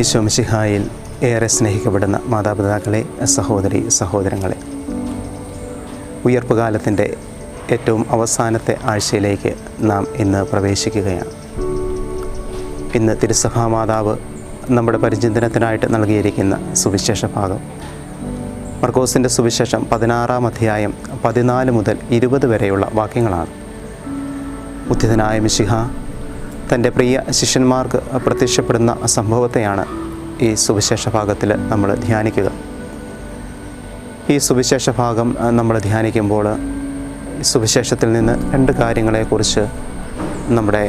ഈശോ മിശിഹായിൽ ഏറെ സ്നേഹിക്കപ്പെടുന്ന മാതാപിതാക്കളെ, സഹോദരി സഹോദരങ്ങളെ, ഉയർപ്പുകാലത്തിൻ്റെ ഏറ്റവും അവസാനത്തെ ആഴ്ചയിലേക്ക് നാം ഇന്ന് പ്രവേശിക്കുകയാണ്. ഇന്ന് തിരുസഭാ മാതാവ് നമ്മുടെ പരിചിന്തനത്തിനായിട്ട് നൽകിയിരിക്കുന്ന സുവിശേഷ ഭാഗം മർക്കോസിൻ്റെ സുവിശേഷം 16-ാം അധ്യായം 14 മുതൽ 20 വരെയുള്ള വാക്യങ്ങളാണ്. ഉദ്ധിതനായ മിശിഹ തൻ്റെ പ്രിയ ശിഷ്യന്മാർക്ക് പ്രത്യക്ഷപ്പെടുന്ന സംഭവത്തെയാണ് ഈ സുവിശേഷ ഭാഗത്തിൽ നമ്മൾ ധ്യാനിക്കുക. ഈ സുവിശേഷ ഭാഗം നമ്മൾ ധ്യാനിക്കുമ്പോൾ സുവിശേഷത്തിൽ നിന്ന് 2 കാര്യങ്ങളെക്കുറിച്ച് നമ്മുടെ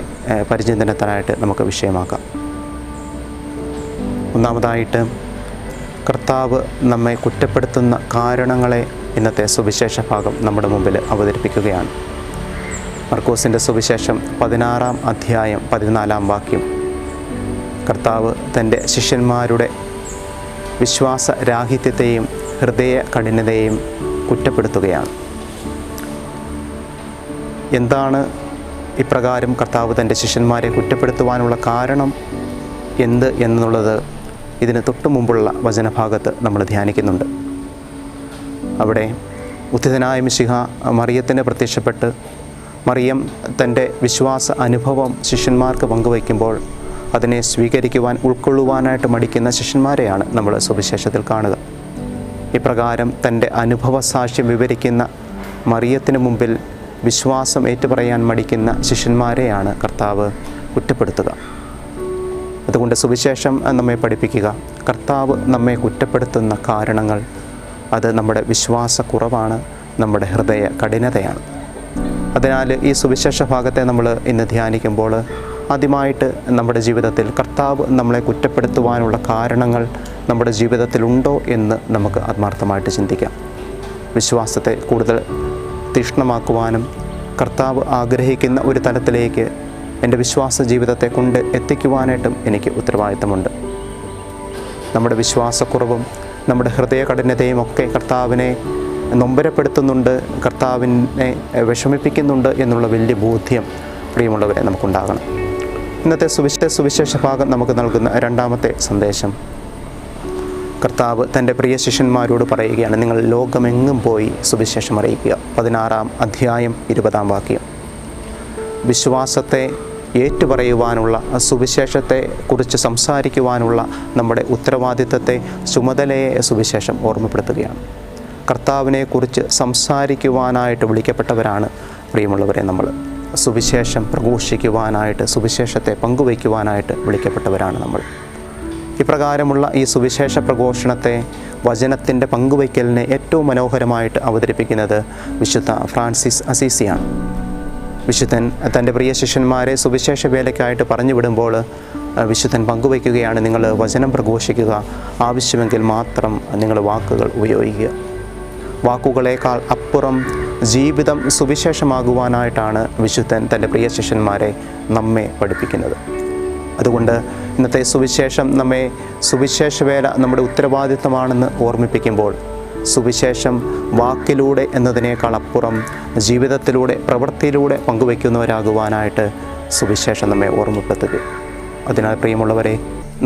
പരിചിന്തനത്തിനായിട്ട് നമുക്ക് വിഷയമാക്കാം. ഒന്നാമതായിട്ട്, കർത്താവ് നമ്മെ കുറ്റപ്പെടുത്തുന്ന കാരണങ്ങളെ ഇന്നത്തെ സുവിശേഷ ഭാഗം നമ്മുടെ മുമ്പിൽ അവതരിപ്പിക്കുകയാണ്. മർക്കോസിൻ്റെ സുവിശേഷം 16-ാം അധ്യായം 14-ാം വാക്യം കർത്താവ് തൻ്റെ ശിഷ്യന്മാരുടെ വിശ്വാസരാഹിത്യത്തെയും ഹൃദയ കഠിനതയെയും കുറ്റപ്പെടുത്തുകയാണ്. എന്താണ് ഇപ്രകാരം കർത്താവ് തൻ്റെ ശിഷ്യന്മാരെ കുറ്റപ്പെടുത്തുവാനുള്ള കാരണം എന്നുള്ളത് ഇതിന് തൊട്ടു മുമ്പുള്ള വചനഭാഗത്ത് നമ്മൾ ധ്യാനിക്കുന്നുണ്ട്. അവിടെ ഉദ്ധിതനായ മിശിഹ മറിയത്തിന് പ്രത്യക്ഷപ്പെട്ട് മറിയം തൻ്റെ വിശ്വാസ അനുഭവം ശിഷ്യന്മാർക്ക് പങ്കുവയ്ക്കുമ്പോൾ അതിനെ സ്വീകരിക്കുവാൻ, ഉൾക്കൊള്ളുവാനായിട്ട് മടിക്കുന്ന ശിഷ്യന്മാരെയാണ് നമ്മൾ സുവിശേഷത്തിൽ കാണുക. ഇപ്രകാരം തൻ്റെ അനുഭവ സാക്ഷ്യം വിവരിക്കുന്ന മറിയത്തിന് മുമ്പിൽ വിശ്വാസം ഏറ്റുപറയാൻ മടിക്കുന്ന ശിഷ്യന്മാരെയാണ് കർത്താവ് കുറ്റപ്പെടുത്തുക. അതുകൊണ്ട് സുവിശേഷം നമ്മെ പഠിപ്പിക്കുക, കർത്താവ് നമ്മെ കുറ്റപ്പെടുത്തുന്ന കാരണങ്ങൾ അത് നമ്മുടെ വിശ്വാസക്കുറവാണ്, നമ്മുടെ ഹൃദയ കഠിനതയാണ്. അതിനാൽ ഈ സുവിശേഷ ഭാഗത്തെ നമ്മൾ ഇന്ന് ധ്യാനിക്കുമ്പോൾ ആദ്യമായിട്ട് നമ്മുടെ ജീവിതത്തിൽ കർത്താവ് നമ്മളെ കുറ്റപ്പെടുത്തുവാനുള്ള കാരണങ്ങൾ നമ്മുടെ ജീവിതത്തിലുണ്ടോ എന്ന് നമുക്ക് ആത്മാർത്ഥമായിട്ട് ചിന്തിക്കാം. വിശ്വാസത്തെ കൂടുതൽ തീക്ഷ്ണമാക്കുവാനും കർത്താവ് ആഗ്രഹിക്കുന്ന ഒരു തലത്തിലേക്ക് എൻ്റെ വിശ്വാസ ജീവിതത്തെ കൊണ്ട് എത്തിക്കുവാനായിട്ടും എനിക്ക് ഉത്തരവാദിത്തമുണ്ട്. നമ്മുടെ വിശ്വാസക്കുറവും നമ്മുടെ ഹൃദയ കഠിനതയും ഒക്കെ കർത്താവിനെ നൊമ്പരപ്പെടുത്തുന്നുണ്ട്, കർത്താവിനെ വിഷമിപ്പിക്കുന്നുണ്ട് എന്നുള്ള വലിയ ബോധ്യം പ്രിയമുള്ളവരെ നമുക്കുണ്ടാകണം. ഇന്നത്തെ സുവിശേഷ ഭാഗം നമുക്ക് നൽകുന്ന 2ാമത്തെ സന്ദേശം, കർത്താവ് തൻ്റെ പ്രിയ ശിഷ്യന്മാരോട് പറയുകയാണ്, നിങ്ങൾ ലോകമെങ്ങും പോയി സുവിശേഷം അറിയിക്കുക. 16-ാം അധ്യായം 20-ാം വാക്യം. വിശ്വാസത്തെ ഏറ്റുപറയുവാനുള്ള, സുവിശേഷത്തെ കുറിച്ച് സംസാരിക്കുവാനുള്ള നമ്മുടെ ഉത്തരവാദിത്തത്തെ, ചുമതലയെ സുവിശേഷം ഓർമ്മപ്പെടുത്തുകയാണ്. കർത്താവിനെക്കുറിച്ച് സംസാരിക്കുവാനായിട്ട് വിളിക്കപ്പെട്ടവരാണ് പ്രിയമുള്ളവരെ നമ്മൾ. സുവിശേഷം പ്രഘോഷിക്കുവാനായിട്ട്, സുവിശേഷത്തെ പങ്കുവയ്ക്കുവാനായിട്ട് വിളിക്കപ്പെട്ടവരാണ് നമ്മൾ. ഇപ്രകാരമുള്ള ഈ സുവിശേഷ പ്രഘോഷണത്തെ, വചനത്തിൻ്റെ പങ്കുവയ്ക്കലിനെ ഏറ്റവും മനോഹരമായിട്ട് അവതരിപ്പിക്കുന്നത് വിശുദ്ധ ഫ്രാൻസിസ് അസീസിയാണ്. വിശുദ്ധൻ തൻ്റെ പ്രിയ ശിഷ്യന്മാരെ സുവിശേഷ വേലയ്ക്കായിട്ട് പറഞ്ഞു വിടുമ്പോൾ വിശുദ്ധൻ പങ്കുവയ്ക്കുകയാണ്, നിങ്ങൾ വചനം പ്രഘോഷിക്കുക, ആവശ്യമെങ്കിൽ മാത്രം നിങ്ങൾ വാക്കുകൾ ഉപയോഗിക്കുക. വാക്കുകളേക്കാൾ അപ്പുറം ജീവിതം സുവിശേഷമാകുവാനായിട്ടാണ് വിശുദ്ധൻ തൻ്റെ പ്രിയ ശിഷ്യന്മാരെ നമ്മെ പഠിപ്പിക്കുന്നത്. അതുകൊണ്ട് ഇന്നത്തെ സുവിശേഷം നമ്മെ സുവിശേഷവേല നമ്മുടെ ഉത്തരവാദിത്തമാണെന്ന് ഓർമ്മിപ്പിക്കുമ്പോൾ, സുവിശേഷം വാക്കിലൂടെ എന്നതിനേക്കാൾ അപ്പുറം ജീവിതത്തിലൂടെ, പ്രവൃത്തിയിലൂടെ പങ്കുവയ്ക്കുന്നവരാകുവാനായിട്ട് സുവിശേഷം നമ്മെ ഓർമ്മപ്പെടുത്തുക. അതിനാൽ പ്രിയമുള്ളവരെ,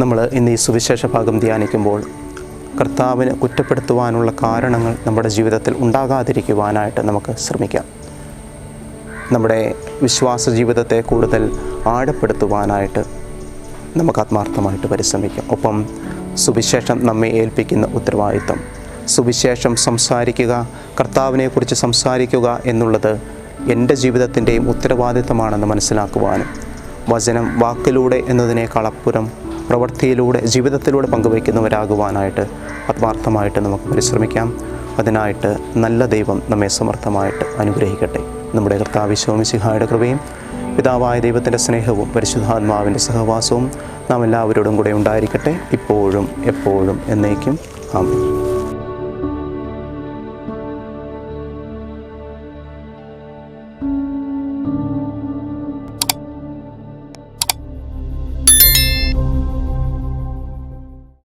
നമ്മൾ ഇന്ന് ഈ സുവിശേഷ ഭാഗം ധ്യാനിക്കുമ്പോൾ കർത്താവിന് കുറ്റപ്പെടുത്തുവാനുള്ള കാരണങ്ങൾ നമ്മുടെ ജീവിതത്തിൽ ഉണ്ടാകാതിരിക്കുവാനായിട്ട് നമുക്ക് ശ്രമിക്കാം. നമ്മുടെ വിശ്വാസ ജീവിതത്തെ കൂടുതൽ ആഴപ്പെടുത്തുവാനായിട്ട് നമുക്ക് ആത്മാർത്ഥമായിട്ട് പരിശ്രമിക്കാം. ഒപ്പം സുവിശേഷം നമ്മെ ഏൽപ്പിക്കുന്ന ഉത്തരവാദിത്തം, സുവിശേഷം സംസാരിക്കുക, കർത്താവിനെക്കുറിച്ച് സംസാരിക്കുക എന്നുള്ളത് എൻ്റെ ജീവിതത്തിൻ്റെയും ഉത്തരവാദിത്തമാണെന്ന് മനസ്സിലാക്കുവാനും, വചനം വാക്കിലൂടെ എന്നതിനേക്കാൾ അപ്പുറം പ്രവൃത്തിയിലൂടെ, ജീവിതത്തിലൂടെ പങ്കുവയ്ക്കുന്നവരാകുവാനായിട്ട് ആത്മാർത്ഥമായിട്ട് നമുക്ക് പരിശ്രമിക്കാം. അതിനായിട്ട് നല്ല ദൈവം നമ്മെ സമർത്ഥമായിട്ട് അനുഗ്രഹിക്കട്ടെ. നമ്മുടെ കർത്താവ് ഈശോ മിശിഹായുടെ കൃപയും പിതാവായ ദൈവത്തിൻ്റെ സ്നേഹവും പരിശുദ്ധാത്മാവിൻ്റെ സഹവാസവും നാം എല്ലാവരോടും കൂടെ ഉണ്ടായിരിക്കട്ടെ, ഇപ്പോഴും എപ്പോഴും എന്നേക്കും. ആമേൻ.